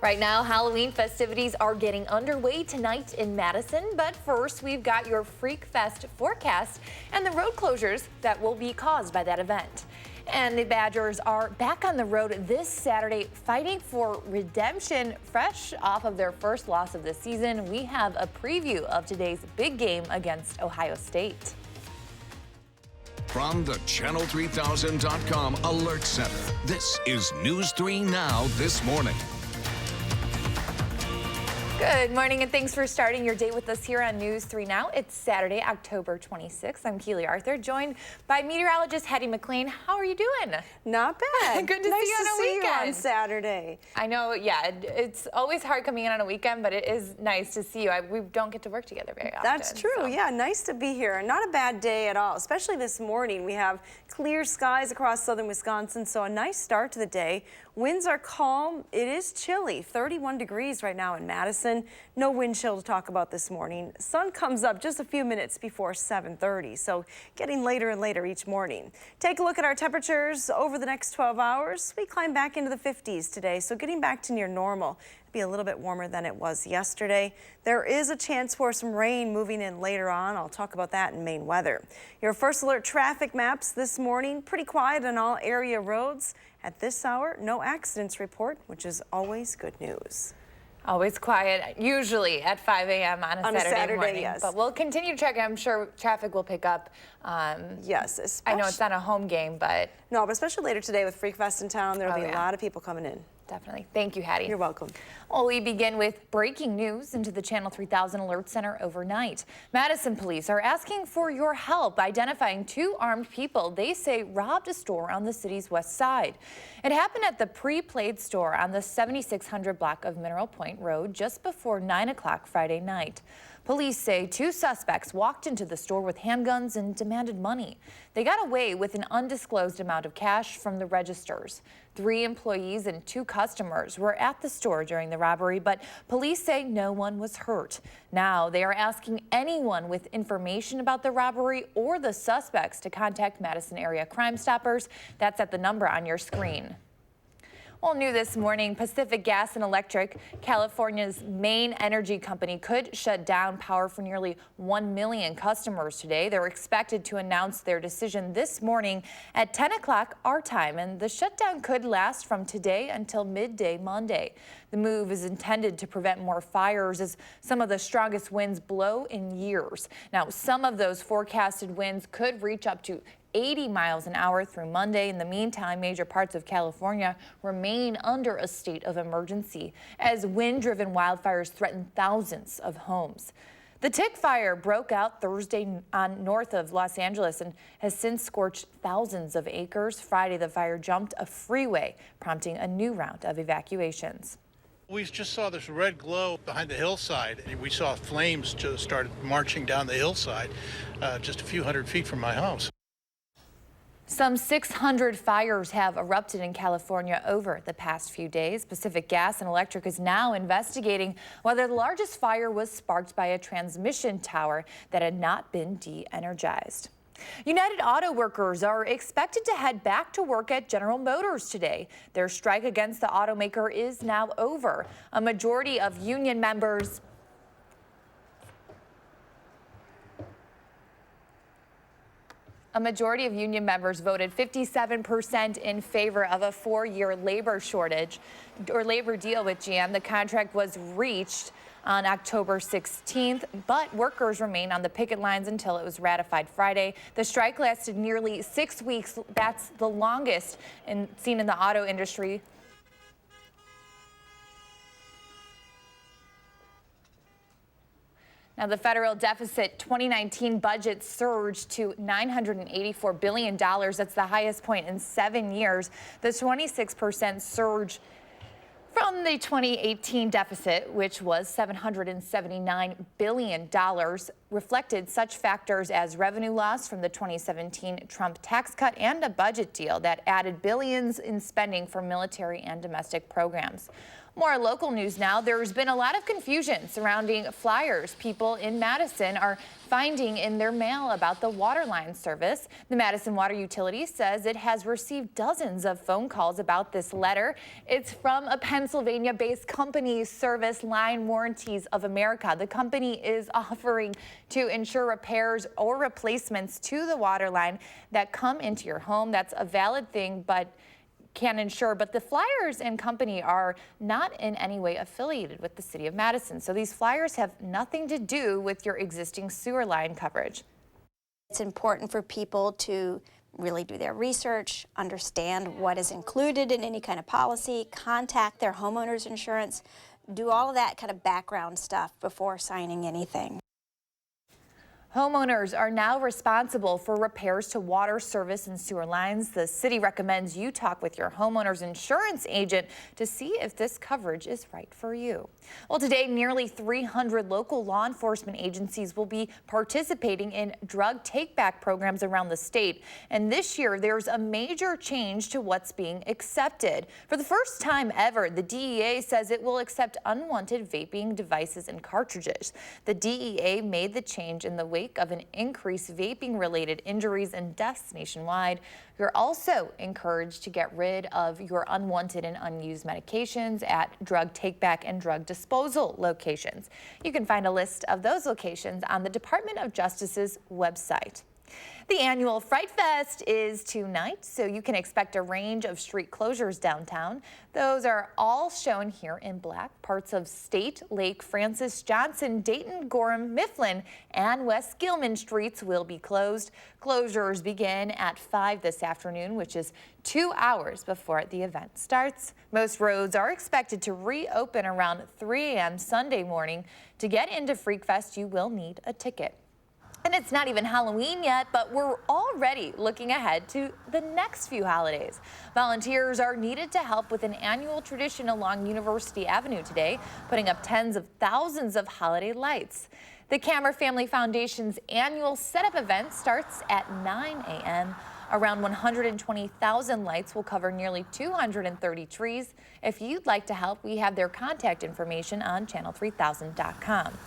Right now, Halloween festivities are getting underway tonight in Madison, but first we've got your Freak Fest forecast and the road closures that will be caused by that event. And the Badgers are back on the road this Saturday, fighting for redemption. Fresh off of their first loss of the season, we have a preview of today's big game against Ohio State. From the Channel3000.com Alert Center, this is News 3 Now this morning. Good morning and thanks for starting your day with us here on News 3 Now. It's Saturday, October 26th. I'm Keely Arthur, joined by meteorologist Hattie McLean. How are you doing? Not bad. Good to see you on a weekend. Nice to see you on Saturday. I know, yeah, it's always hard coming in on a weekend, but it is nice to see you. We don't get to work together very often. That's true, so. Yeah, nice to be here. Not a bad day at all, especially this morning. We have clear skies across southern Wisconsin, so a nice start to the day. Winds are calm. It is chilly, 31 degrees right now in Madison. No wind chill to talk about this morning. Sun comes up just a few minutes before 7:30, so getting later and later each morning. Take a look at our temperatures over the next 12 hours. We climb back into the 50s today, so getting back to near normal. It'll be a little bit warmer than it was yesterday. There is a chance for some rain moving in later on. I'll talk about that in Maine weather. Your first alert traffic maps this morning. Pretty quiet on all area roads. At this hour, no accidents report, which is always good news. Always quiet, usually at 5 a.m. on a Saturday morning. Yes. But we'll continue to check. I'm sure traffic will pick up. Yes, I know it's not a home game, but... No, but especially later today with Freak Fest in town, there will be a lot of people coming in. Definitely. Thank you, Hattie. You're welcome. Well, we begin with breaking news into the Channel 3000 Alert Center overnight. Madison police are asking for your help identifying two armed people they say robbed a store on the city's west side. It happened at the pre-played store on the 7600 block of Mineral Point Road just before 9 o'clock Friday night. Police say two suspects walked into the store with handguns and demanded money. They got away with an undisclosed amount of cash from the registers. 3 employees and 2 customers were at the store during the robbery, but police say no one was hurt. Now they are asking anyone with information about the robbery or the suspects to contact Madison area Crime Stoppers. That's at the number on your screen. Well, new this morning, Pacific Gas and Electric, California's main energy company, could shut down power for nearly 1 million customers today. They're expected to announce their decision this morning at 10 o'clock our time, and the shutdown could last from today until midday Monday. The move is intended to prevent more fires as some of the strongest winds blow in years. Now, some of those forecasted winds could reach up to 80 miles an hour through Monday. In the meantime, major parts of California remain under a state of emergency as wind-driven wildfires threaten thousands of homes. The Tick Fire broke out Thursday north of Los Angeles and has since scorched thousands of acres. Friday, the fire jumped a freeway, prompting a new round of evacuations. We just saw this red glow behind the hillside. We saw flames just started marching down the hillside just a few hundred feet from my house. Some 600 fires have erupted in California over the past few days. Pacific Gas and Electric is now investigating whether the largest fire was sparked by a transmission tower that had not been de-energized. United Auto Workers are expected to head back to work at General Motors today. Their strike against the automaker is now over. A majority of union members voted 57% in favor of a 4-year labor deal with GM. The contract was reached on October 16th, but workers remain on the picket lines until it was ratified Friday. The strike lasted nearly 6 weeks. That's the longest seen in the auto industry. Now, the federal deficit 2019 budget surged to $984 billion. That's the highest point in 7 years. The 26% surge from the 2018 deficit, which was $779 billion, reflected such factors as revenue loss from the 2017 Trump tax cut and a budget deal that added billions in spending for military and domestic programs. More local news now. There's been a lot of confusion surrounding flyers people in Madison are finding in their mail about the water line service. The Madison Water Utility says it has received dozens of phone calls about this letter. It's from a Pennsylvania-based company, Service Line Warranties of America. The company is offering to insure repairs or replacements to the water line that come into your home. That's a valid thing, but can insure, but the flyers and company are not in any way affiliated with the city of Madison. So these flyers have nothing to do with your existing sewer line coverage. It's important for people to really do their research, understand what is included in any kind of policy, contact their homeowner's insurance, do all of that kind of background stuff before signing anything. Homeowners are now responsible for repairs to water service and sewer lines. The city recommends you talk with your homeowner's insurance agent to see if this coverage is right for you. Well, today, nearly 300 local law enforcement agencies will be participating in drug take-back programs around the state. And this year, there's a major change to what's being accepted. For the first time ever, the DEA says it will accept unwanted vaping devices and cartridges. The DEA made the change in the wake of an increased vaping-related injuries and deaths nationwide. You're also encouraged to get rid of your unwanted and unused medications at drug take-back and drug disposal locations. You can find a list of those locations on the Department of Justice's website. The annual Fright Fest is tonight, so you can expect a range of street closures downtown. Those are all shown here in black. Parts of State, Lake, Francis, Johnson, Dayton, Gorham, Mifflin, and West Gilman streets will be closed. Closures begin at 5 this afternoon, which is 2 hours before the event starts. Most roads are expected to reopen around 3 a.m. Sunday morning. To get into Freak Fest, you will need a ticket. And it's not even Halloween yet, but we're already looking ahead to the next few holidays. Volunteers are needed to help with an annual tradition along University Avenue today, putting up tens of thousands of holiday lights. The Camera Family Foundation's annual setup event starts at 9 a.m. Around 120,000 lights will cover nearly 230 trees. If you'd like to help, we have their contact information on channel3000.com.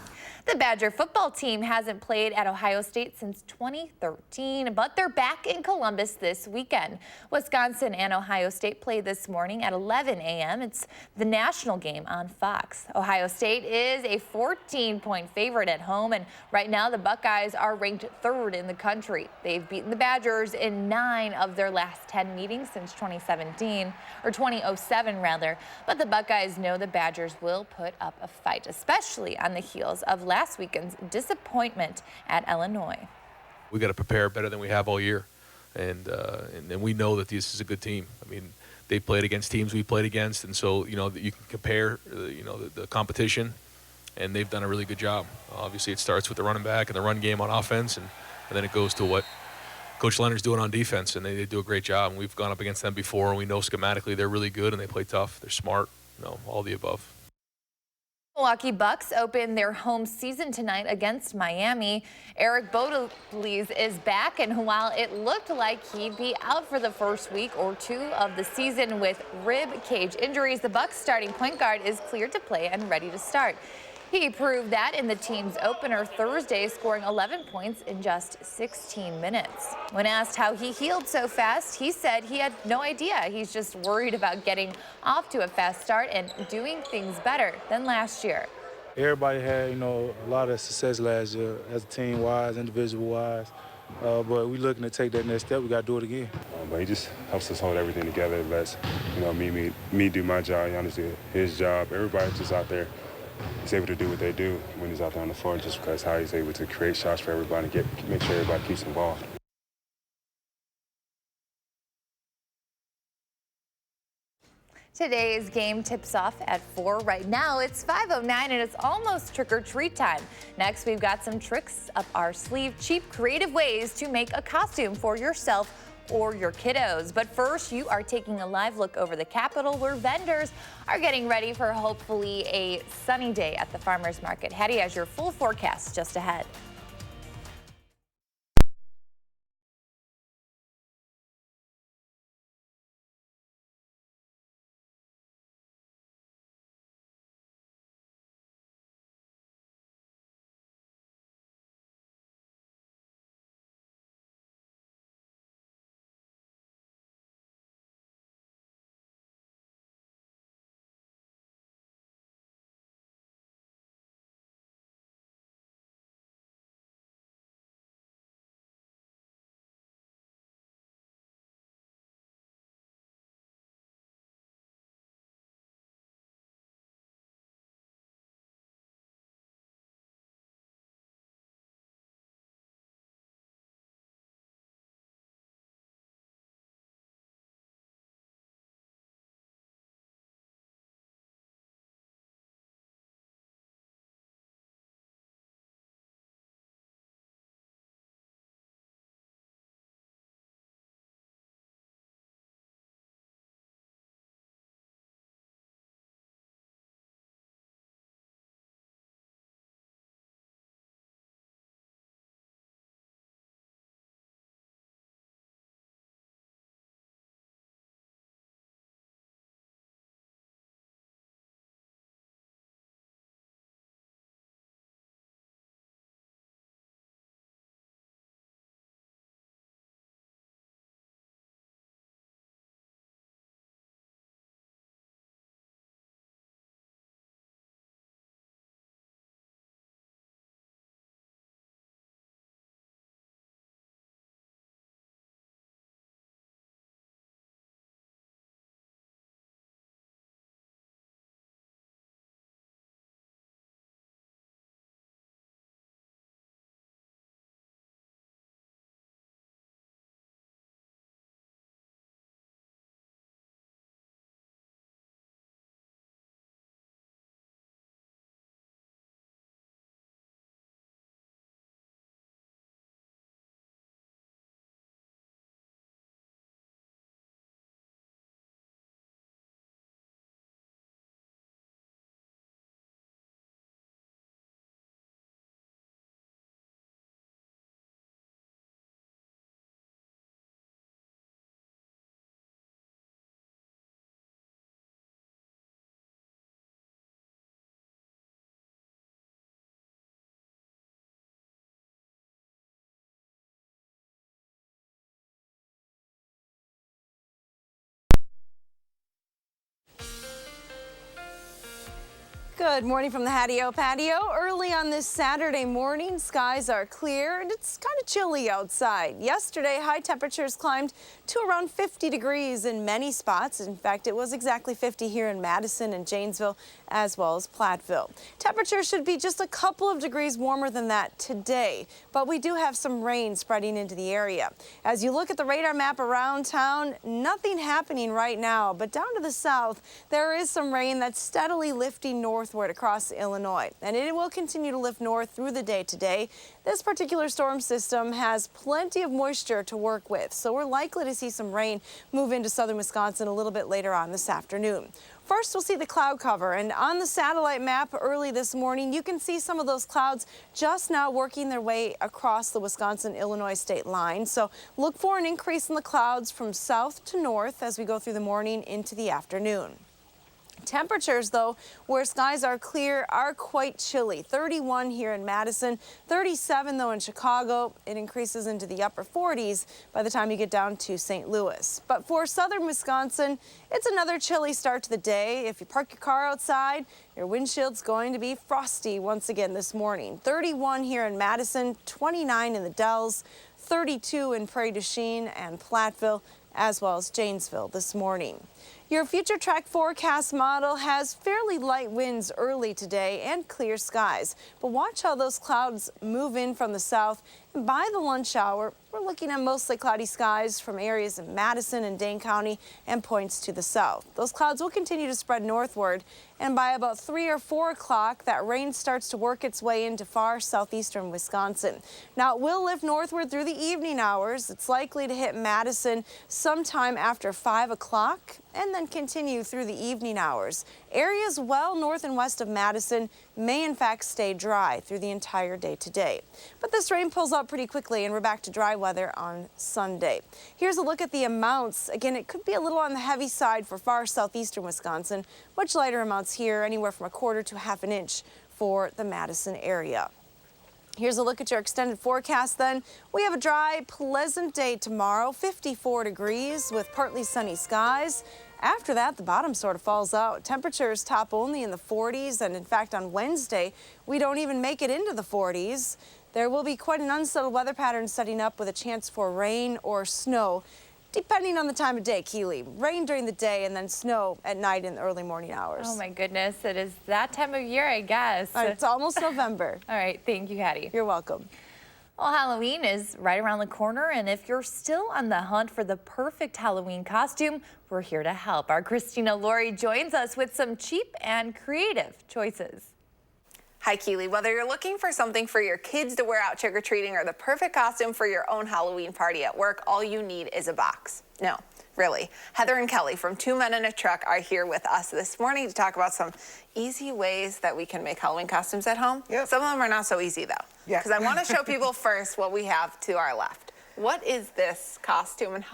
The Badger football team hasn't played at Ohio State since 2013, but they're back in Columbus this weekend. Wisconsin and Ohio State play this morning at 11 a.m. It's the national game on Fox. Ohio State is a 14-point favorite at home, and right now the Buckeyes are ranked 3rd in the country. They've beaten the Badgers in 9 of their last 10 meetings since 2017, or 2007 rather, but the Buckeyes know the Badgers will put up a fight, especially on the heels of last weekend's disappointment at Illinois. We got to prepare better than we have all year, and we know that this is a good team. I mean, they played against teams we played against, and so you can compare the competition, and they've done a really good job. Obviously, it starts with the running back and the run game on offense, and then it goes to what Coach Leonard's doing on defense, and they do a great job. And we've gone up against them before, and we know schematically they're really good and they play tough. They're smart, all the above. Milwaukee Bucks open their home season tonight against Miami. Eric Bjorkgren is back, and while it looked like he'd be out for the first week or 2 of the season with rib cage injuries, the Bucks starting point guard is cleared to play and ready to start. He proved that in the team's opener Thursday, scoring 11 points in just 16 minutes. When asked how he healed so fast, he said he had no idea. He's just worried about getting off to a fast start and doing things better than last year. Everybody had, a lot of success last year as a team-wise, individual-wise. But we're looking to take that next step. We got to do it again. But he just helps us hold everything together. It lets, me do my job, Giannis do his job. Everybody's just out there. He's able to do what they do when he's out there on the floor, just because how he's able to create shots for everybody, make sure everybody keeps involved. Today's game tips off at 4. Right now, it's 5:09 and it's almost trick-or-treat time. Next, we've got some tricks up our sleeve, cheap, creative ways to make a costume for yourself or your kiddos. But first, you are taking a live look over the Capitol, where vendors are getting ready for hopefully a sunny day at the farmers market. Hattie has your full forecast just ahead. Good morning from the Hattie-O patio. Early on this Saturday morning, skies are clear and it's kind of chilly outside. Yesterday, high temperatures climbed to around 50 degrees in many spots. In fact, it was exactly 50 here in Madison and Janesville, as well as Platteville. Temperatures should be just a couple of degrees warmer than that today, but we do have some rain spreading into the area. As you look at the radar map around town, nothing happening right now, but down to the south, there is some rain that's steadily lifting northward across Illinois, and it will continue to lift north through the day today. This particular storm system has plenty of moisture to work with, so we're likely to see some rain move into southern Wisconsin a little bit later on this afternoon. First, we'll see the cloud cover, and on the satellite map early this morning, you can see some of those clouds just now working their way across the Wisconsin-Illinois state line. So look for an increase in the clouds from south to north as we go through the morning into the afternoon. Temperatures, though, where skies are clear, are quite chilly. 31 here in Madison, 37, though, in Chicago. It increases into the upper 40s by the time you get down to St. Louis. But for southern Wisconsin, it's another chilly start to the day. If you park your car outside, your windshield's going to be frosty once again this morning. 31 here in Madison, 29 in the Dells, 32 in Prairie and Platteville, as well as Janesville this morning. Your future track forecast model has fairly light winds early today and clear skies, but watch how those clouds move in from the south. And by the lunch hour, we're looking at mostly cloudy skies from areas in Madison and Dane County and points to the south. Those clouds will continue to spread northward, and by about 3 or 4 o'clock, that rain starts to work its way into far southeastern Wisconsin. Now, it will lift northward through the evening hours. It's likely to hit Madison sometime after 5 o'clock and then continue through the evening hours. Areas well north and west of Madison may in fact stay dry through the entire day today. But this rain pulls up pretty quickly and we're back to dry weather on Sunday. Here's a look at the amounts. Again, it could be a little on the heavy side for far southeastern Wisconsin. Much lighter amounts here, anywhere from 1/4 to 1/2 inch for the Madison area. Here's a look at your extended forecast then. We have a dry, pleasant day tomorrow, 54 degrees with partly sunny skies. After that, the bottom sort of falls out. Temperatures top only in the 40s, and in fact, on Wednesday, we don't even make it into the 40s. There will be quite an unsettled weather pattern setting up with a chance for rain or snow, depending on the time of day, Keely. Rain during the day and then snow at night in the early morning hours. Oh my goodness, it is that time of year, I guess. It's almost November. All right, thank you, Hattie. You're welcome. Well, Halloween is right around the corner, and if you're still on the hunt for the perfect Halloween costume, we're here to help. Our Christina Laurie joins us with some cheap and creative choices. Hi, Keely. Whether you're looking for something for your kids to wear out trick-or-treating or the perfect costume for your own Halloween party at work, all you need is a box. No, really. Heather and Kelly from 2 Men in a Truck are here with us this morning to talk about some easy ways that we can make Halloween costumes at home. Yep. Some of them are not so easy, though. Yeah. Because I want to show people first what we have to our left. What is this costume and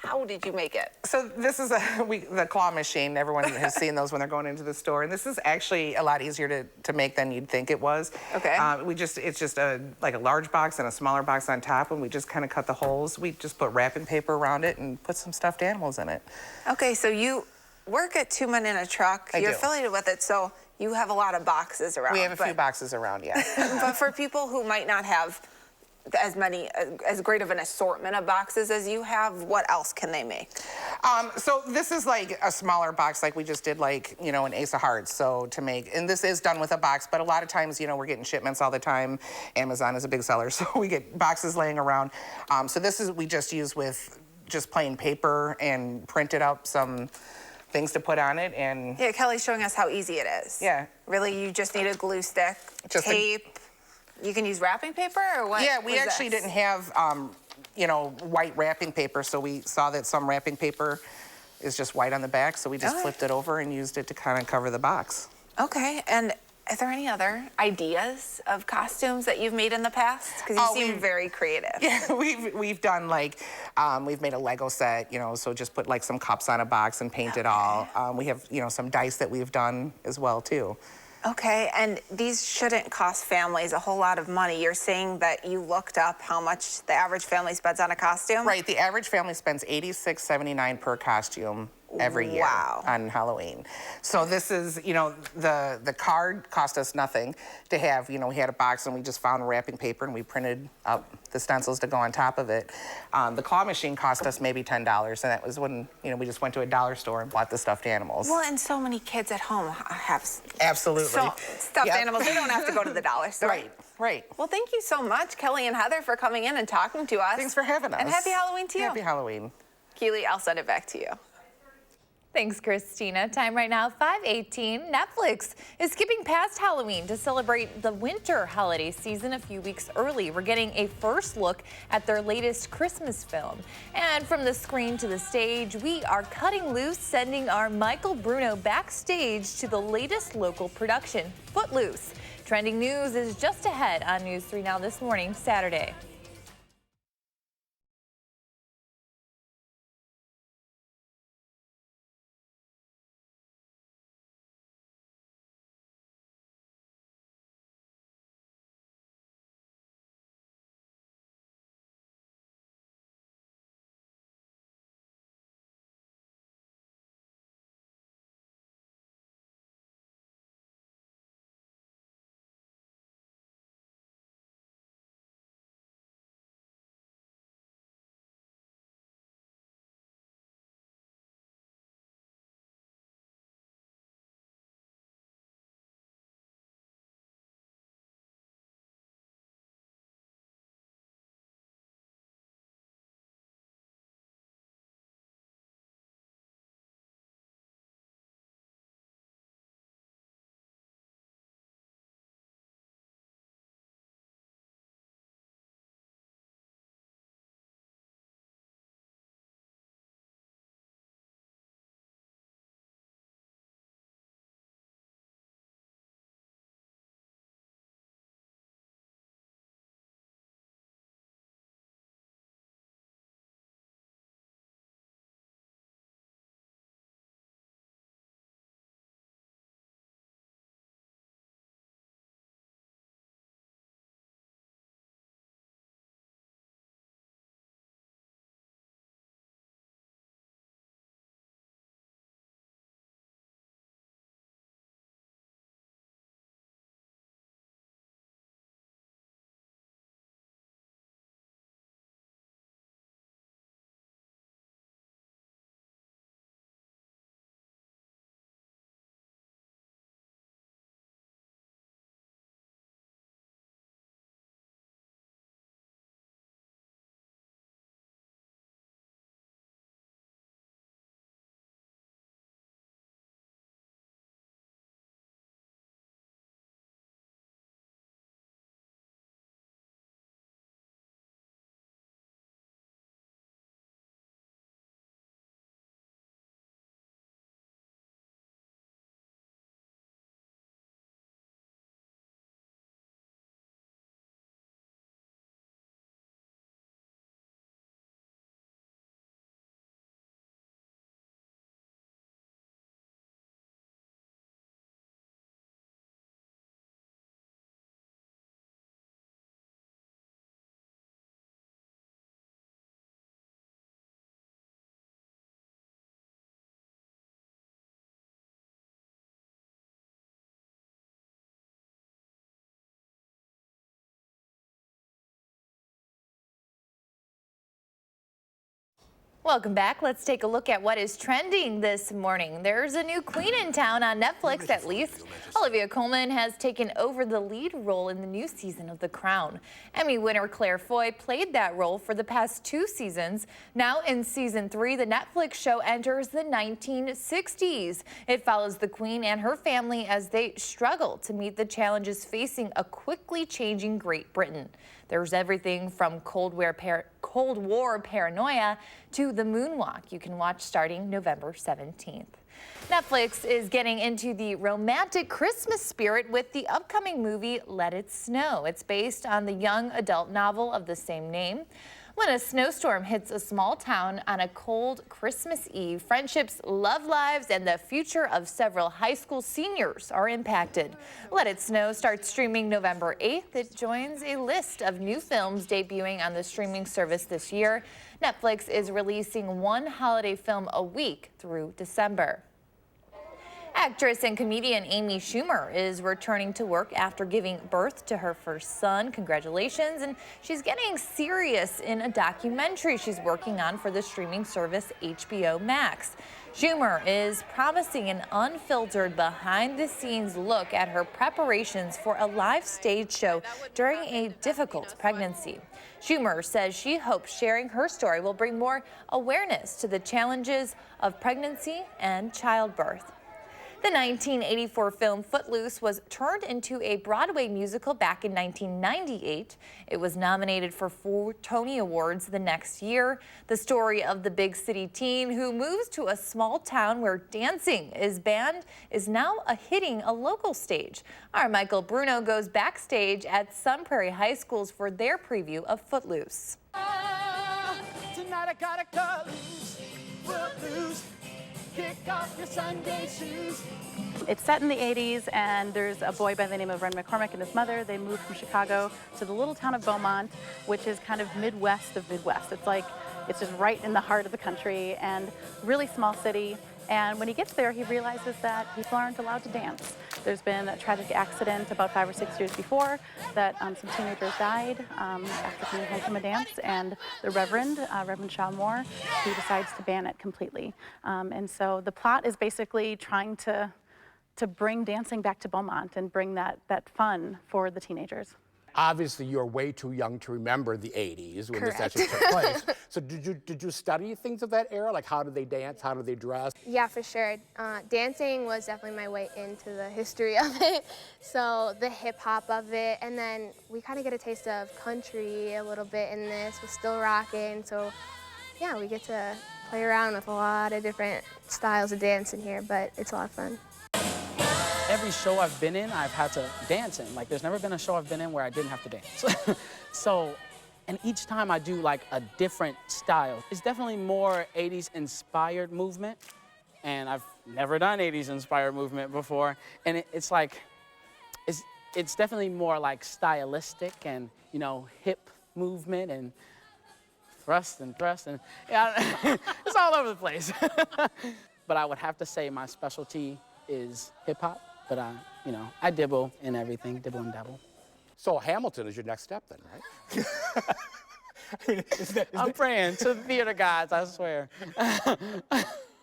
how did you make it? So this is the claw machine. Everyone has seen those when they're going into the store. And this is actually a lot easier to make than you'd think it was. Okay. It's just like a large box and a smaller box on top, and we just kind of cut the holes. We just put wrapping paper around it and put some stuffed animals in it. Okay, so you work at 2 Men in a Truck. You're affiliated with it, so you have a lot of boxes around. We have a few boxes around, yeah. But for people who might not have as great of an assortment of boxes as you have, what else can they make? So this is like a smaller box, like we just did, like, you know, an Ace of Hearts. So to make, and this is done with a box, but a lot of times, you know, we're getting shipments all the time. Amazon is a big seller, so we get boxes laying around. So this is, we just use with just plain paper and printed up some things to put on it. And yeah, Kelly's showing us how easy it is. Yeah. Really, you just need a glue stick, tape. You can use wrapping paper or what? Yeah, we actually didn't have, you know, white wrapping paper, so we saw that some wrapping paper is just white on the back, so we just flipped it over and used it to kind of cover the box. Okay, and are there any other ideas of costumes that you've made in the past? Because you seem very creative. Yeah, we've done like, we've made a Lego set, you know, so just put like some cups on a box and paint it all. We have, you know, some dice that we've done as well, too. Okay, and these shouldn't cost families a whole lot of money. You're saying that you looked up how much the average family spends on a costume? Right, the average family spends $86.79 per costume every year on Halloween. So this is, you know, the card cost us nothing to have. You know, we had a box and we just found wrapping paper and we printed up the stencils to go on top of it. The claw machine cost us maybe $10, and that was when, you know, we just went to a dollar store and bought the stuffed animals. Well, and so many kids at home have Absolutely. Stuffed animals. They don't have to go to the dollar store. Right, right. Well, thank you so much, Kelly and Heather, for coming in and talking to us. Thanks for having us. And happy Halloween to you. Happy Halloween. Keely, I'll send it back to you. Thanks, Christina. Time right now, 5:18. Netflix is skipping past Halloween to celebrate the winter holiday season a few weeks early. We're getting a first look at their latest Christmas film. And from the screen to the stage, we are cutting loose, sending our Michael Bruno backstage to the latest local production, Footloose. Trending news is just ahead on News 3 Now this morning, Saturday. Welcome back. Let's take a look at what is trending this morning. There's a new queen in town on Netflix, at least. Olivia Colman has taken over the lead role in the new season of The Crown. Emmy winner Claire Foy played that role for the past 2 seasons. Now in season 3, the Netflix show enters the 1960s. It follows the queen and her family as they struggle to meet the challenges facing a quickly changing Great Britain. There's everything from Cold War paranoia to the moonwalk. You can watch starting November 17th. Netflix is getting into the romantic Christmas spirit with the upcoming movie Let It Snow. It's based on the young adult novel of the same name. When a snowstorm hits a small town on a cold Christmas Eve, friendships, love lives, and the future of several high school seniors are impacted. Let It Snow starts streaming November 8th. It joins a list of new films debuting on the streaming service this year. Netflix is releasing one holiday film a week through December. Actress and comedian Amy Schumer is returning to work after giving birth to her first son. Congratulations. And she's getting serious in a documentary she's working on for the streaming service HBO Max. Schumer is promising an unfiltered behind-the-scenes look at her preparations for a live stage show during a difficult pregnancy. Schumer says she hopes sharing her story will bring more awareness to the challenges of pregnancy and childbirth. The 1984 film Footloose was turned into a Broadway musical back in 1998. It was nominated for 4 Tony Awards the next year. The story of the big city teen who moves to a small town where dancing is banned is now hitting a local stage. Our Michael Bruno goes backstage at some Prairie high schools for their preview of Footloose. Tonight I gotta cut loose, Footloose. Kick off your Sunday shoes. It's set in the 80s, and there's a boy by the name of Ren McCormick and his mother. They moved from Chicago to the little town of Beaumont, which is kind of Midwest of Midwest. It's just right in the heart of the country and really small city. And when he gets there, he realizes that people aren't allowed to dance. There's been a tragic accident about 5 or 6 years before that some teenagers died after coming home from a dance, and the Reverend Shaw Moore, he decides to ban it completely. And so the plot is basically trying to bring dancing back to Beaumont and bring that fun for the teenagers. Obviously, you're way too young to remember the 80s when this actually took place. So did you study things of that era? Like, how did they dance? How did they dress? Yeah, for sure. Dancing was definitely my way into the history of it. So the hip hop of it, and then we kind of get a taste of country a little bit in this with still rocking. So yeah, we get to play around with a lot of different styles of dance in here, but it's a lot of fun. Every show I've been in, I've had to dance in. Like, there's never been a show I've been in where I didn't have to dance. So, and each time I do like a different style. It's definitely more 80s inspired movement, and I've never done 80s inspired movement before. And it's like, it's definitely more like stylistic and, you know, hip movement and thrust and yeah, it's all over the place. But I would have to say my specialty is hip hop. But you know, I dibble in everything, dibble and dabble. So Hamilton is your next step then, right? I'm praying to the theater gods, I swear.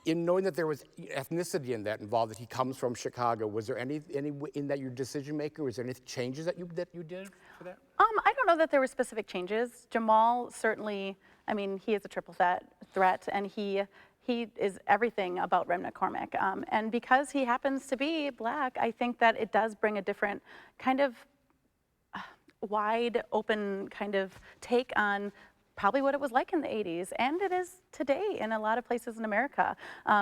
In knowing that there was ethnicity in that involved, that he comes from Chicago, was there any in that your decision maker? Was there any changes that you did for that? I don't know that there were specific changes. Jamal certainly, I mean, he is a triple threat, and he is everything about Ren McCormick. And because he happens to be Black, I think that it does bring a different kind of wide open kind of take on probably what it was like in the 80s, and it is today in a lot of places in America.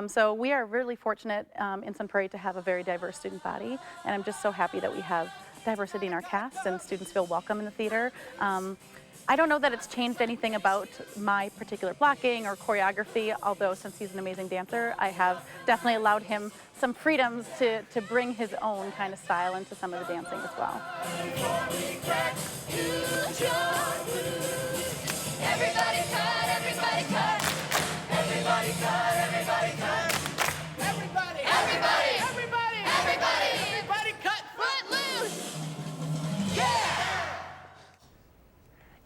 So we are really fortunate in Sun Prairie to have a very diverse student body, and I'm just so happy that we have diversity in our cast and students feel welcome in the theater. I don't know that it's changed anything about my particular blocking or choreography, although since he's an amazing dancer, I have definitely allowed him some freedoms to bring his own kind of style into some of the dancing as well. Everybody cut, everybody cut. Everybody cut, everybody cut. Everybody, everybody, everybody, everybody, everybody cut. Footloose! Yeah!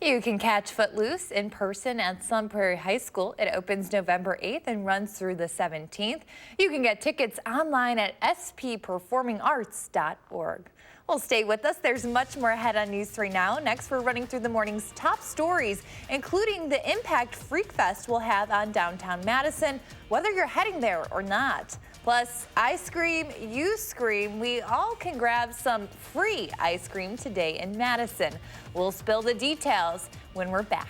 You can catch Footloose in person at Sun Prairie High School. It opens November 8th and runs through the 17th. You can get tickets online at spperformingarts.org. Well, stay with us. There's much more ahead on News 3 Now. Next, we're running through the morning's top stories, including the impact Freak Fest will have on downtown Madison, whether you're heading there or not. Plus, I scream, you scream. We all can grab some free ice cream today in Madison. We'll spill the details when we're back.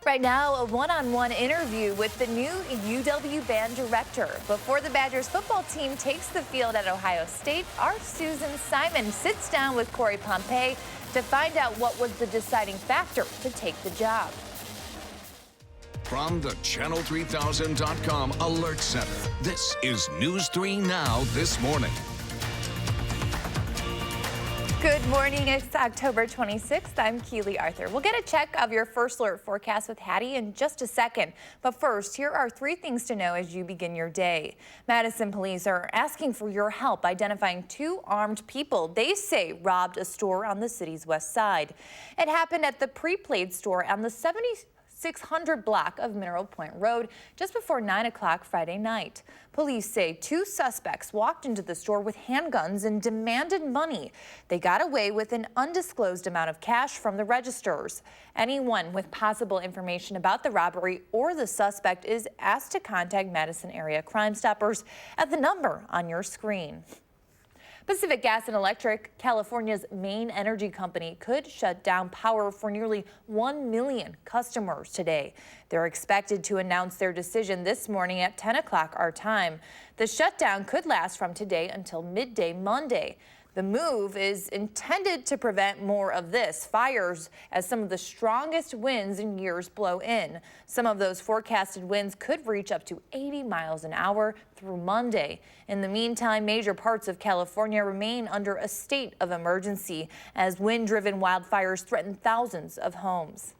Right now, a one-on-one interview with the new UW band director. Before the Badgers football team takes the field at Ohio State, our Susan Simon sits down with Corey Pompey to find out what was the deciding factor to take the job. From the Channel3000.com Alert Center, this is News 3 Now This Morning. Good morning. It's October 26th. I'm Keely Arthur. We'll get a check of your first alert forecast with Hattie in just a second. But first, here are 3 things to know as you begin your day. Madison police are asking for your help identifying 2 armed people they say robbed a store on the city's west side. It happened at the Prepaid store on the 7600 block of Mineral Point Road just before 9 o'clock Friday night. Police say 2 suspects walked into the store with handguns and demanded money. They got away with an undisclosed amount of cash from the registers. Anyone with possible information about the robbery or the suspect is asked to contact Madison area Crime Stoppers at the number on your screen. Pacific Gas and Electric, California's main energy company, could shut down power for nearly 1 million customers today. They're expected to announce their decision this morning at 10 o'clock our time. The shutdown could last from today until midday Monday. The move is intended to prevent more of this, fires, as some of the strongest winds in years blow in. Some of those forecasted winds could reach up to 80 miles an hour through Monday. In the meantime, major parts of California remain under a state of emergency as wind-driven wildfires threaten thousands of homes.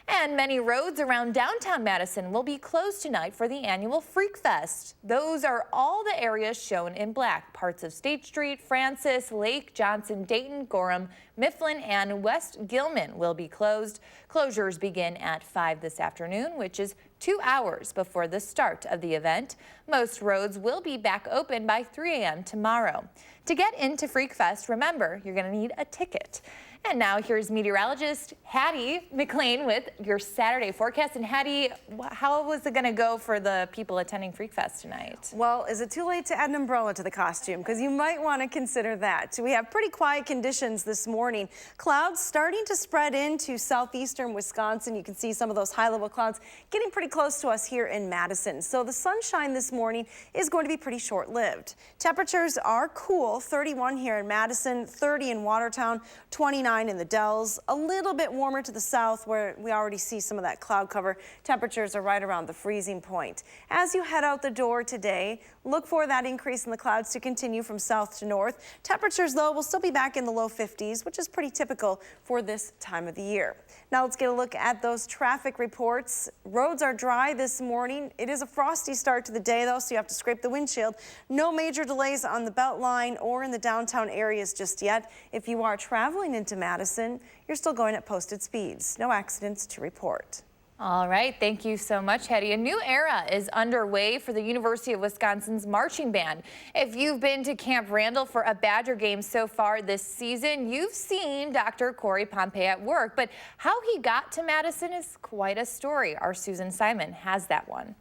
And many roads around downtown Madison will be closed tonight for the annual Freak Fest. Those are all the areas shown in black. Parts of State Street, Francis, Lake, Johnson, Dayton, Gorham, Mifflin, and West Gilman will be closed. Closures begin at 5 this afternoon, which is 2 hours before the start of the event. Most roads will be back open by 3 a.m. tomorrow. To get into Freak Fest, remember, you're going to need a ticket. And now here's meteorologist Hattie McLean with your Saturday forecast. And Hattie, how was it going to go for the people attending Freak Fest tonight? Well, is it too late to add an umbrella to the costume? Because you might want to consider that. We have pretty quiet conditions this morning. Clouds starting to spread into southeastern Wisconsin. You can see some of those high-level clouds getting pretty close to us here in Madison. So the sunshine this morning is going to be pretty short-lived. Temperatures are cool, 31 here in Madison, 30 in Watertown, 29 in the Dells, a little bit warmer to the south where we already see some of that cloud cover. Temperatures are right around the freezing point. As you head out the door today, look for that increase in the clouds to continue from south to north. Temperatures, though, will still be back in the low 50s, which is pretty typical for this time of the year. Now let's get a look at those traffic reports. Roads are dry this morning. It is a frosty start to the day, though, so you have to scrape the windshield. No major delays on the Beltline or in the downtown areas just yet. If you are traveling into Madison, you're still going at posted speeds. No accidents to report. All right, thank you so much, Hetty. A new era is underway for the University of Wisconsin's marching band. If you've been to Camp Randall for a Badger game so far this season, you've seen Dr. Corey Pompey at work. But how he got to Madison is quite a story. Our Susan Simon has that one.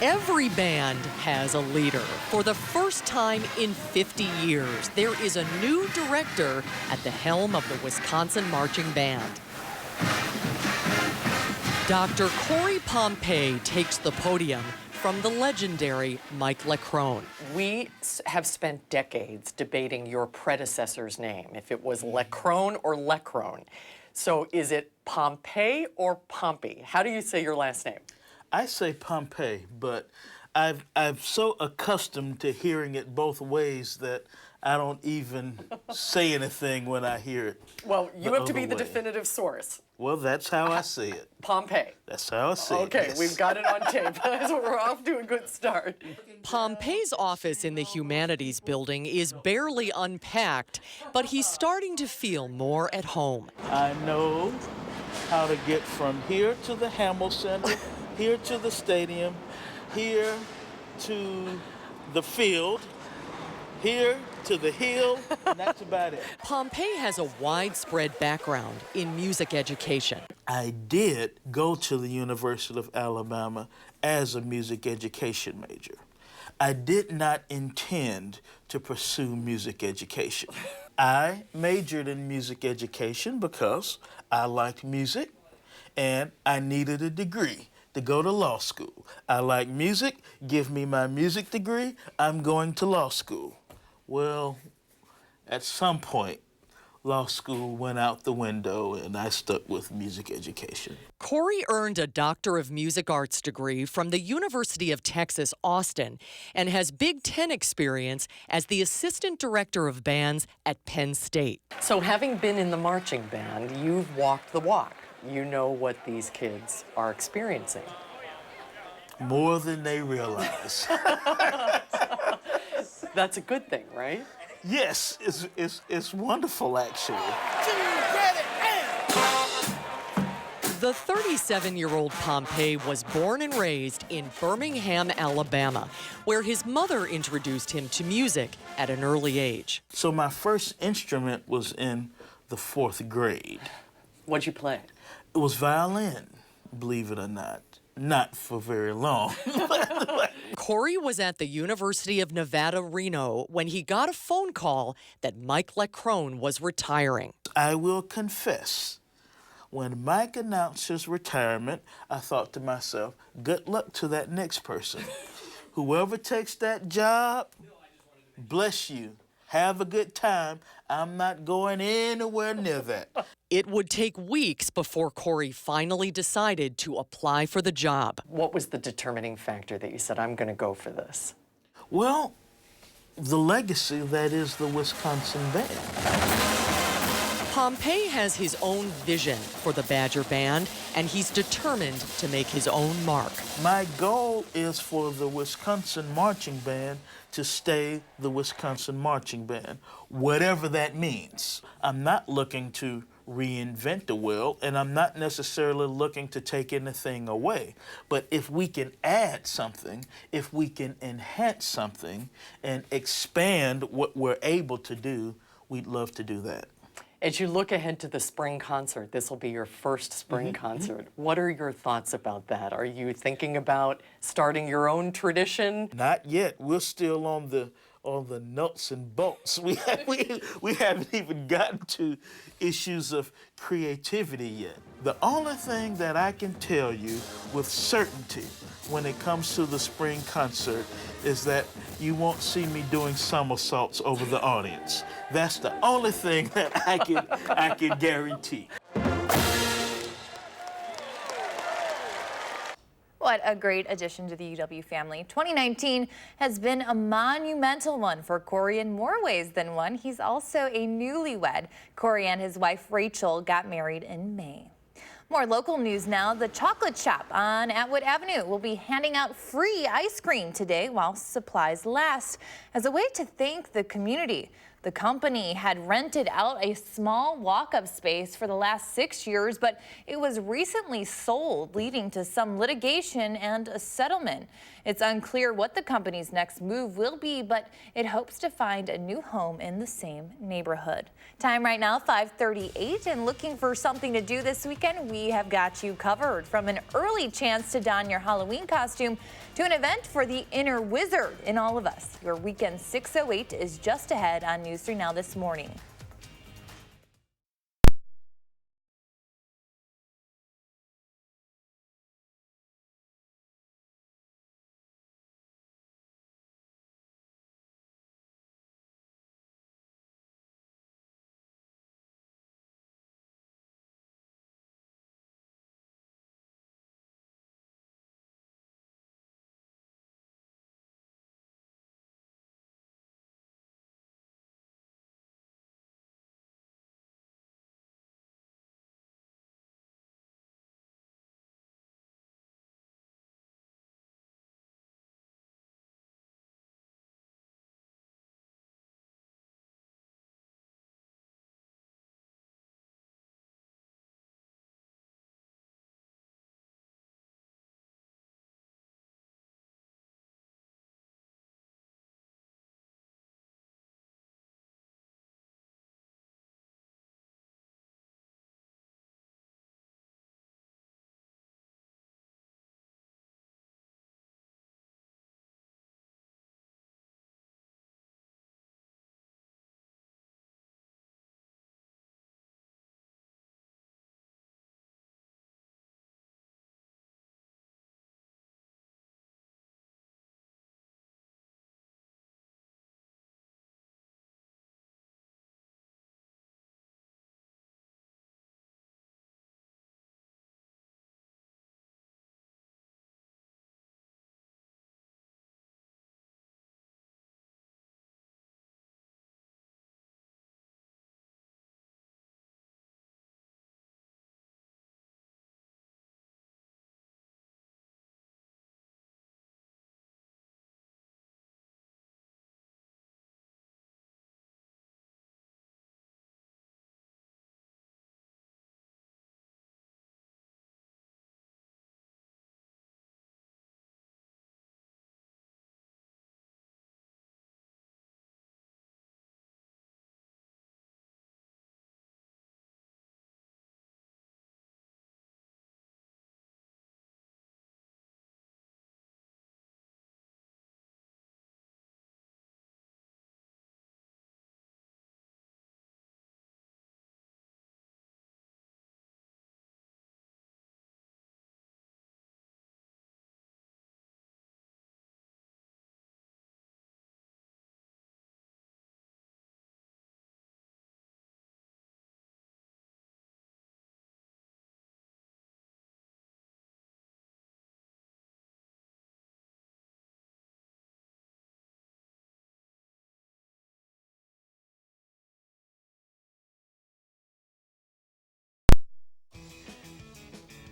Every band has a leader. For the first time in 50 years, there is a new director at the helm of the Wisconsin Marching Band. Dr. Corey Pompey takes the podium from the legendary Mike Leckrone. We have spent decades debating your predecessor's name, if it was Leckrone or Leckrone. So is it Pompey or Pompey? How do you say your last name? I say Pompey, but I'm so accustomed to hearing it both ways that I don't even say anything when I hear it. Well, you have to be the definitive source. Well, that's how I see it. Pompey. That's how I see it. Okay, yes. We've got it on tape. So we're off to a good start. Pompey's office in the Humanities Building is barely unpacked, but he's starting to feel more at home. I know how to get from here to the Hamill Center, here to the stadium, here to the field, here to the hill, and that's about it. Pompey has a widespread background in music education. I did go to the University of Alabama as a music education major. I did not intend to pursue music education. I majored in music education because I liked music and I needed a degree to go to law school. I like music, give me my music degree, I'm going to law school. Well, at some point, law school went out the window and I stuck with music education. Corey earned a Doctor of Music Arts degree from the University of Texas, Austin, and has Big Ten experience as the Assistant Director of Bands at Penn State. So having been in the marching band, you've walked the walk. You know what these kids are experiencing. More than they realize. That's a good thing, right? Yes, it's wonderful, actually. The 37-year-old Pompey was born and raised in Birmingham, Alabama, where his mother introduced him to music at an early age. So my first instrument was in the 4th grade. What'd you play? It was violin, believe it or not. Not for very long. Corey was at the University of Nevada, Reno, when he got a phone call that Mike Leckrone was retiring. I will confess, when Mike announced his retirement, I thought to myself, good luck to that next person. Whoever takes that job, bless you. Have a good time. I'm not going anywhere near that. It would take weeks before Corey finally decided to apply for the job. What was the determining factor that you said, I'm going to go for this? Well, the legacy that is the Wisconsin Band. Pompey has his own vision for the Badger Band, and he's determined to make his own mark. My goal is for the Wisconsin Marching Band to stay the Wisconsin Marching Band, whatever that means. I'm not looking to reinvent the wheel, and I'm not necessarily looking to take anything away. But if we can add something, if we can enhance something and expand what we're able to do, we'd love to do that. As you look ahead to the spring concert, this will be your first spring concert. What are your thoughts about that? Are you thinking about starting your own tradition? Not yet. We're still on the nuts and bolts. We haven't even gotten to issues of creativity yet. The only thing that I can tell you with certainty when it comes to the spring concert is that you won't see me doing somersaults over the audience. That's the only thing that I can guarantee. What a great addition to the UW family. 2019 has been a monumental one for Corey in more ways than one. He's also a newlywed. Corey and his wife Rachel got married in May. More local news now. The chocolate shop on Atwood Avenue will be handing out free ice cream today while supplies last as a way to thank the community. The company had rented out a small walk-up space for the last 6 years, but it was recently sold, leading to some litigation and a settlement. It's unclear what the company's next move will be, but it hopes to find a new home in the same neighborhood. Time right now, 5:38, and looking for something to do this weekend, we have got you covered. From an early chance to don your Halloween costume to an event for the inner wizard in all of us. Your weekend 6:08 is just ahead on News 3 Now this morning.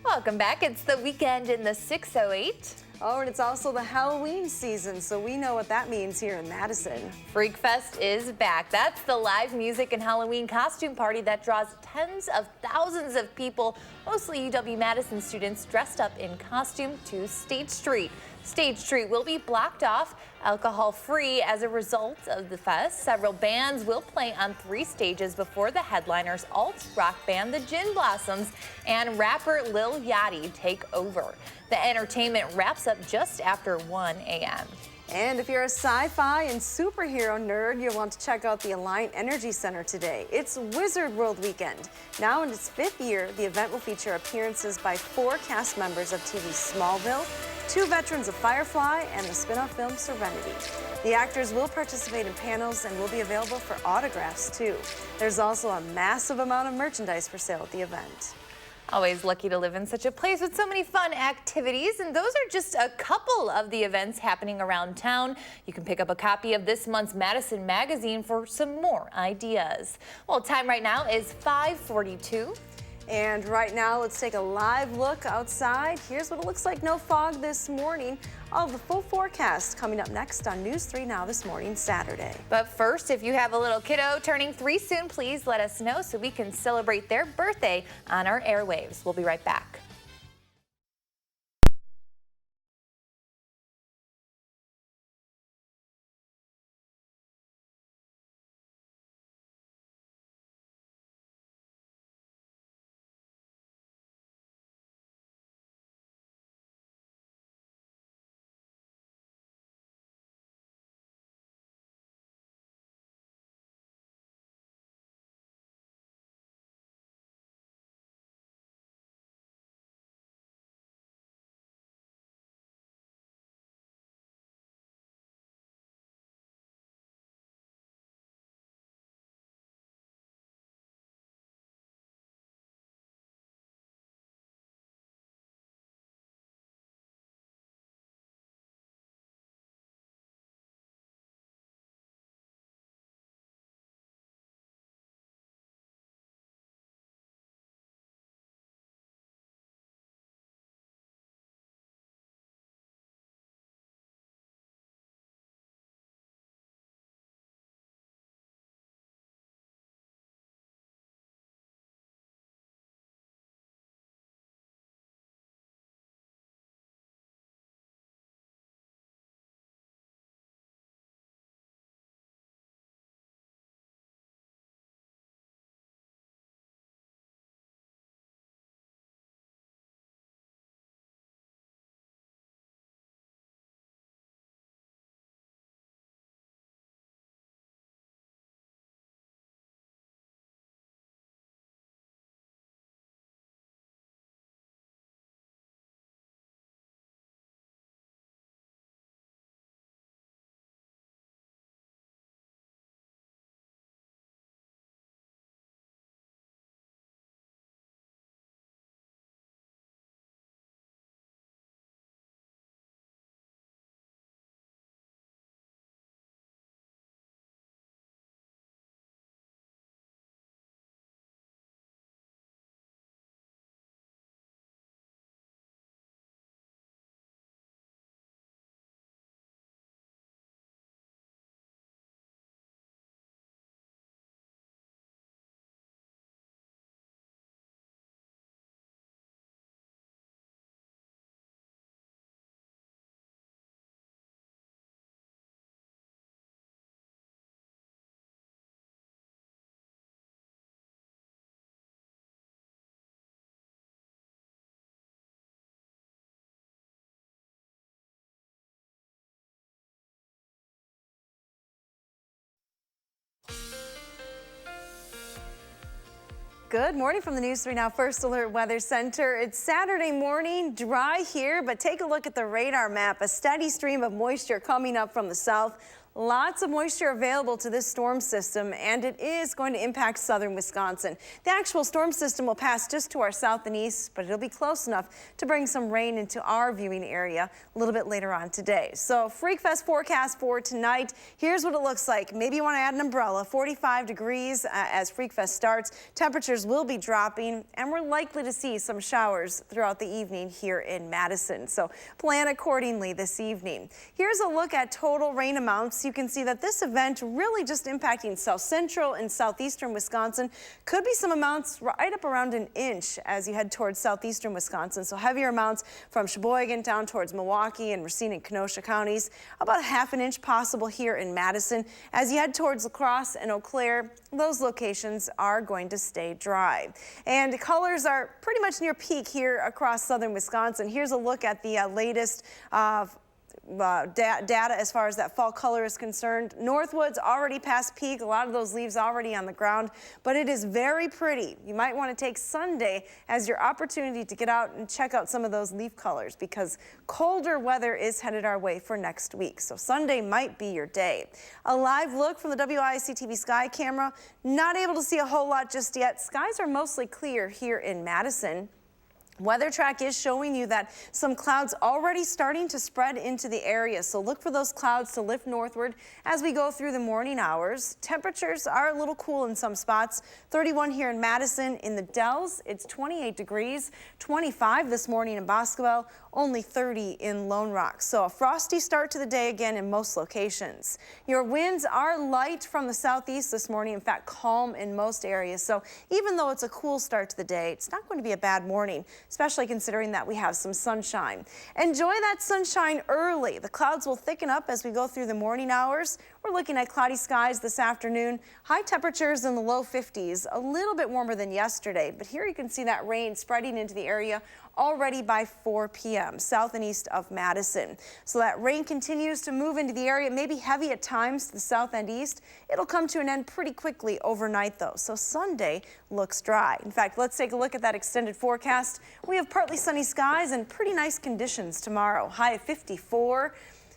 Welcome back. It's the weekend in the 608. Oh, and it's also the Halloween season, so we know what that means here in Madison. Freak Fest is back. That's the live music and Halloween costume party that draws tens of thousands of people, mostly UW-Madison students, dressed up in costume to State Street. State Street will be blocked off, alcohol-free as a result of the fest. Several bands will play on 3 stages before the headliners alt rock band The Gin Blossoms and rapper Lil Yachty take over. The entertainment wraps up just after 1 a.m. And if you're a sci-fi and superhero nerd, you'll want to check out the Alliant Energy Center today. It's Wizard World Weekend. Now in its 5th year, the event will feature appearances by 4 cast members of TV's Smallville, 2 veterans of Firefly, and the spin-off film Serenity. The actors will participate in panels and will be available for autographs too. There's also a massive amount of merchandise for sale at the event. Always lucky to live in such a place with so many fun activities, and those are just a couple of the events happening around town. You can pick up a copy of this month's Madison magazine for some more ideas. Well, time right now is 5:42. And right now, let's take a live look outside. Here's what it looks like. No fog this morning. All the full forecast coming up next on News 3 Now this morning, Saturday. But first, if you have a little kiddo turning 3 soon, please let us know so we can celebrate their birthday on our airwaves. We'll be right back. Good morning from the News 3 Now First Alert Weather Center. It's Saturday morning, dry here, but take a look at the radar map. A steady stream of moisture coming up from the south. Lots of moisture available to this storm system, and it is going to impact southern Wisconsin. The actual storm system will pass just to our south and east, but it'll be close enough to bring some rain into our viewing area a little bit later on today. So Freak Fest forecast for tonight. Here's what it looks like. Maybe you want to add an umbrella. 45 degrees as Freak Fest starts. Temperatures will be dropping, and we're likely to see some showers throughout the evening here in Madison. So plan accordingly this evening. Here's a look at total rain amounts. You can see that this event really just impacting south central and southeastern Wisconsin. Could be some amounts right up around an inch as you head towards southeastern Wisconsin. So heavier amounts from Sheboygan down towards Milwaukee and Racine and Kenosha counties. About a half an inch possible here in Madison. As you head towards La Crosse and Eau Claire, those locations are going to stay dry. And colors are pretty much near peak here across southern Wisconsin. Here's a look at the latest data as far as that fall color is concerned. Northwood's already past peak. A lot of those leaves already on the ground, but it is very pretty. You might want to take Sunday as your opportunity to get out and check out some of those leaf colors because colder weather is headed our way for next week. So Sunday might be your day. A live look from the WISC-TV sky camera. Not able to see a whole lot just yet. Skies are mostly clear here in Madison. Weather track is showing you that some clouds already starting to spread into the area, so look for those clouds to lift northward as we go through the morning hours. Temperatures are a little cool in some spots. 31 here in Madison. In the Dells, it's 28 degrees, 25 this morning in Boscobel, only 30 in Lone Rock. So a frosty start to the day again in most locations. Your winds are light from the southeast this morning, in fact calm in most areas. So even though it's a cool start to the day, it's not going to be a bad morning, especially considering that we have some sunshine. Enjoy that sunshine early. The clouds will thicken up as we go through the morning hours. We're looking at cloudy skies this afternoon. High temperatures in the low 50s, a little bit warmer than yesterday, but here you can see that rain spreading into the area already by 4 p.m. south and east of Madison. So that rain continues to move into the area, maybe heavy at times to the south and east. It'll come to an end pretty quickly overnight though. So Sunday looks dry. In fact, let's take a look at that extended forecast. We have partly sunny skies and pretty nice conditions tomorrow. High of 54.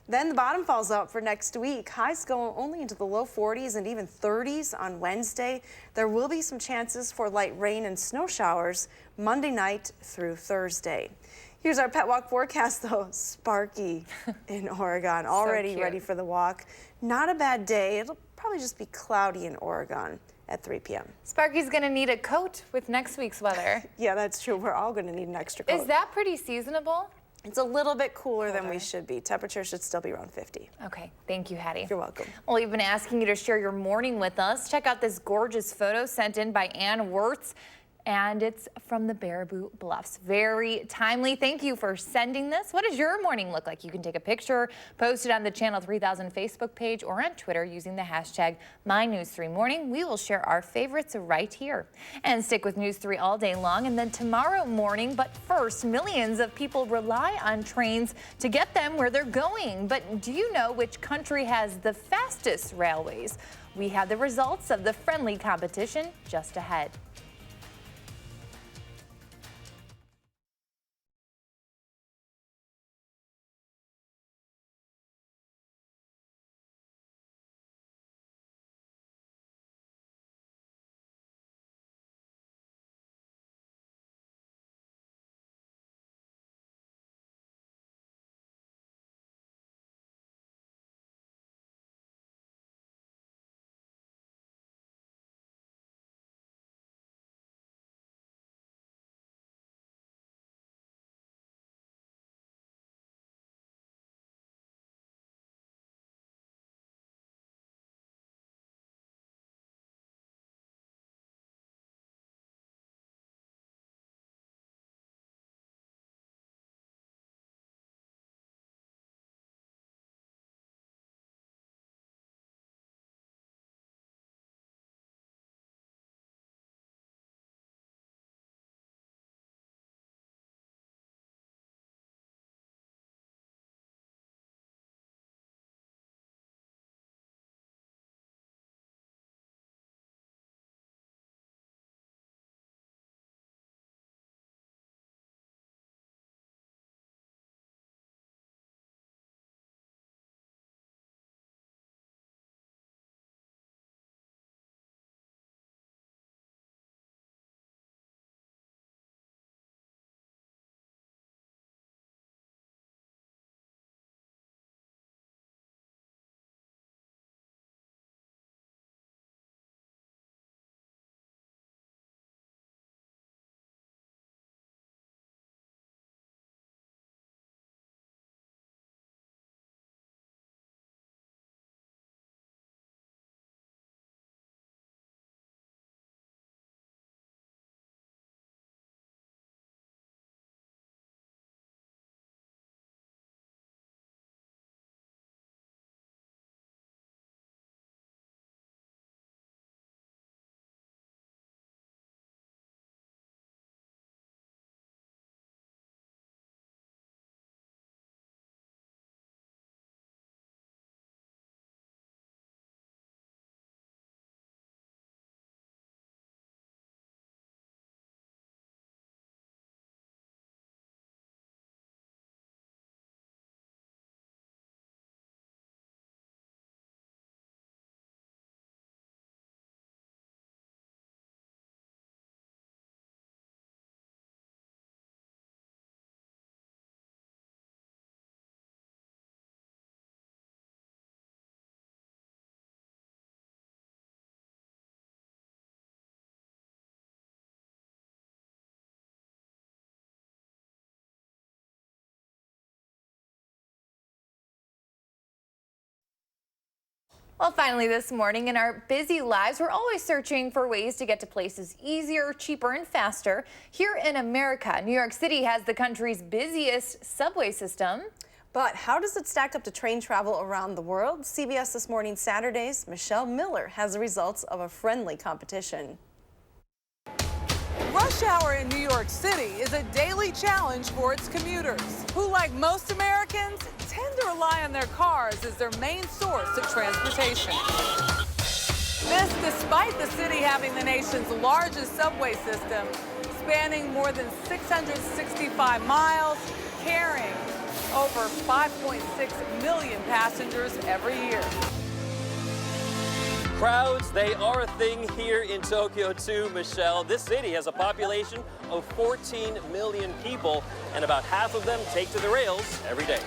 Then the bottom falls out for next week. Highs go only into the low 40s and even 30s on Wednesday. There will be some chances for light rain and snow showers Monday night through Thursday. Here's our pet walk forecast though. Sparky in Oregon, already ready for the walk. Not a bad day. It'll probably just be cloudy in Oregon at 3 p.m. Sparky's gonna need a coat with next week's weather. Yeah, that's true. We're all gonna need an extra coat. Is that pretty seasonable? It's a little bit cooler than we should be. Temperature should still be around 50. Okay, thank you, Hattie. You're welcome. Well, we've been asking you to share your morning with us. Check out this gorgeous photo sent in by Ann Wirtz. And it's from the Baraboo Bluffs. Very timely. Thank you for sending this. What does your morning look like? You can take a picture, post it on the Channel 3000 Facebook page or on Twitter using the hashtag MyNews3Morning. We will share our favorites right here. And stick with News 3 all day long and then tomorrow morning. But first, millions of people rely on trains to get them where they're going. But do you know which country has the fastest railways? We have the results of the friendly competition just ahead. Well, finally this morning, in our busy lives, we're always searching for ways to get to places easier, cheaper, and faster. Here in America, New York City has the country's busiest subway system. But how does it stack up to train travel around the world? CBS This Morning Saturday's Michelle Miller has the results of a friendly competition. Rush hour in New York City is a daily challenge for its commuters, who, like most Americans, tend to rely on their cars as their main source of transportation. This despite the city having the nation's largest subway system, spanning more than 665 miles, carrying over 5.6 million passengers every year. Crowds, they are a thing here in Tokyo too, Michelle. This city has a population of 14 million people, and about half of them take to the rails every day.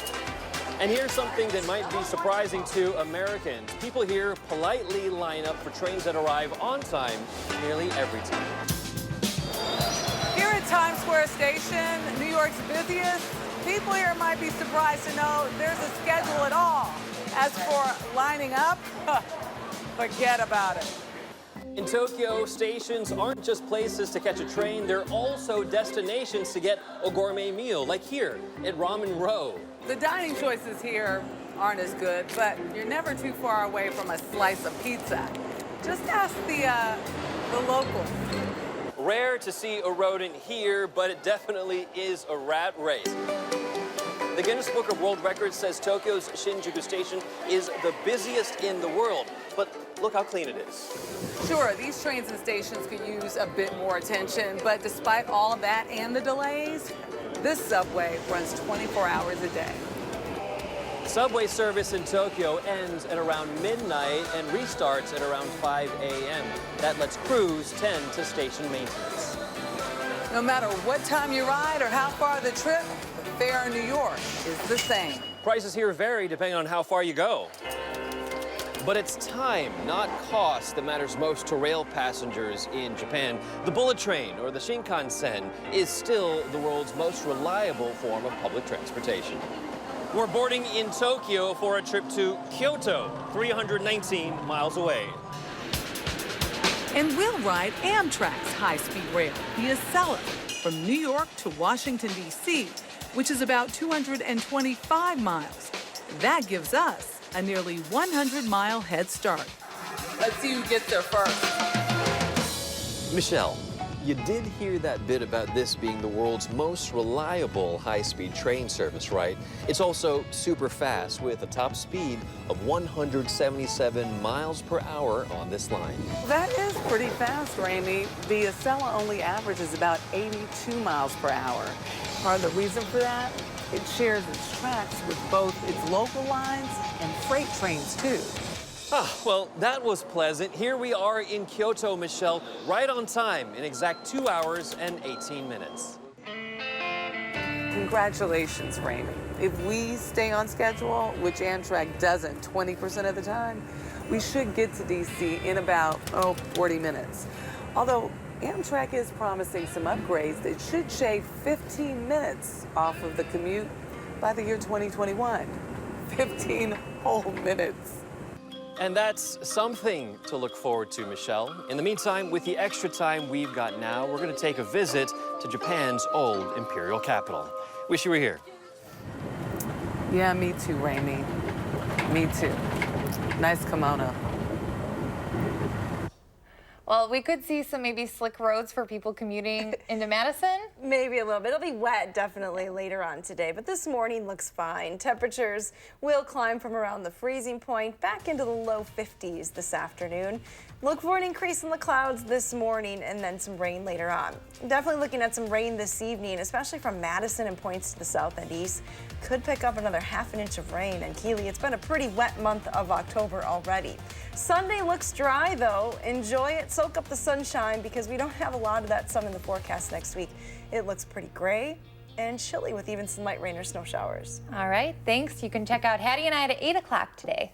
And here's something that might be surprising to Americans. People here politely line up for trains that arrive on time nearly every time. Here at Times Square Station, New York's busiest, people here might be surprised to know there's a schedule at all. As for lining up, forget about it. In Tokyo, stations aren't just places to catch a train, they're also destinations to get a gourmet meal, like here at Ramen Row. The dining choices here aren't as good, but you're never too far away from a slice of pizza. Just ask the locals. Rare to see a rodent here, but it definitely is a rat race. The Guinness Book of World Records says Tokyo's Shinjuku station is the busiest in the world, but look how clean it is. Sure, these trains and stations could use a bit more attention, but despite all of that and the delays, this subway runs 24 hours a day. Subway service in Tokyo ends at around midnight and restarts at around 5 a.m. That lets crews tend to station maintenance. No matter what time you ride or how far the trip, the fare in New York is the same. Prices here vary depending on how far you go. But it's time, not cost, that matters most to rail passengers in Japan. The bullet train, or the Shinkansen, is still the world's most reliable form of public transportation. We're boarding in Tokyo for a trip to Kyoto, 319 miles away. And we'll ride Amtrak's high-speed rail, the Acela, from New York to Washington, D.C., which is about 225 miles. That gives us a nearly 100-mile head start. Let's see who gets there first. Michelle, you did hear that bit about this being the world's most reliable high-speed train service, right? It's also super fast with a top speed of 177 miles per hour on this line. That is pretty fast, Raimi. The Acela only averages about 82 miles per hour. Part of the reason for that? It shares its tracks with both its local lines and freight trains, too. Well, that was pleasant. Here we are in Kyoto, Michelle, right on time in exact 2 hours and 18 minutes. Congratulations, Raimi. If we stay on schedule, which Amtrak doesn't 20% of the time, we should get to D.C. in about, 40 minutes. Although Amtrak is promising some upgrades that should shave 15 minutes off of the commute by the year 2021. 15 whole minutes. And that's something to look forward to, Michelle. In the meantime, with the extra time we've got now, we're going to take a visit to Japan's old imperial capital. Wish you were here. Yeah, me too, Raimi. Me too. Nice kimono. Well, we could see some maybe slick roads for people commuting into Madison. Maybe a little bit. It'll be wet definitely later on today, but this morning looks fine. Temperatures will climb from around the freezing point back into the low 50s this afternoon. Look for an increase in the clouds this morning and then some rain later on. Definitely looking at some rain this evening, especially from Madison and points to the south and east. Could pick up another ½ inch of rain. And Keeley, it's been a pretty wet month of October already. Sunday looks dry though. Enjoy it, soak up the sunshine because we don't have a lot of that sun in the forecast next week. It looks pretty gray and chilly with even some light rain or snow showers. All right, thanks. You can check out Hattie and I at 8 o'clock today.